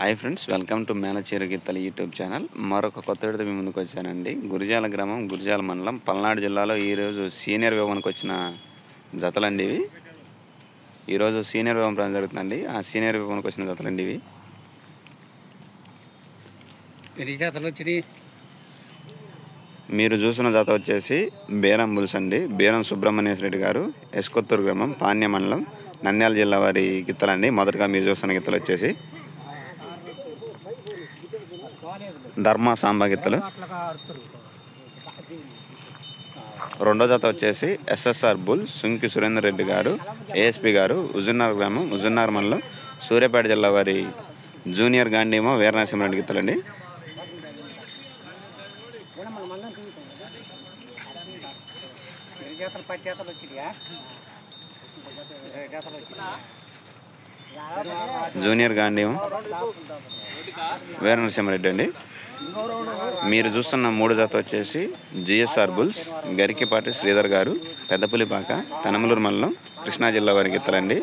Hi friends, welcome to మేలచేరు గీతల YouTube channel. మరొక కొత్త విడత మీ ముందుకు వచ్చానండి. గురిజాల గ్రామం, గురిజాల మండలం, పల్నాడు జిల్లాలో ఈరోజు సీనియర్ విభాగానికి వచ్చిన జతలండి ఇవి. ఈరోజు సీనియర్ విభాగం ప్రారంభం జరుగుతుందండి. ఆ సీనియర్ విభాగానికి వచ్చిన జతలండి ఇవి. మీరు చూసిన జత వచ్చేసి బేరం బుల్స్ అండి. బేరం సుబ్రహ్మణ్యేశ్వర రెడ్డి గారు, ఎస్కొత్తూరు గ్రామం, పాణ్య మండలం, నంద్యాల జిల్లా వారి గిత్తలండి. మొదటగా మీరు చూస్తున్న గిత్తలు వచ్చేసి ధర్మ సాంబా గిత్తలు. రెండో జత వచ్చేసి ఎస్ఎస్ఆర్ బుల్, సుంకి సురేందర్ రెడ్డి గారు, ఏఎస్పి గారు, హుజున్నార్ గ్రామం, హుజున్నార్ మండలం, సూర్యాపేట జిల్లా వారి జూనియర్ గాంధీమో వీరనరసింహరెడ్డి గిత్తలండి. జూనియర్ గాంధీమో వీరనరసింహరెడ్డి అండి. మీరు చూస్తున్న మూడు జత వచ్చేసి జిఎస్ఆర్ బుల్స్, గరికిపాటి శ్రీధర్ గారు, పెద్దపులిపాక, పెనమలూరు మండలం, కృష్ణా జిల్లా వారి గిత్తలండి.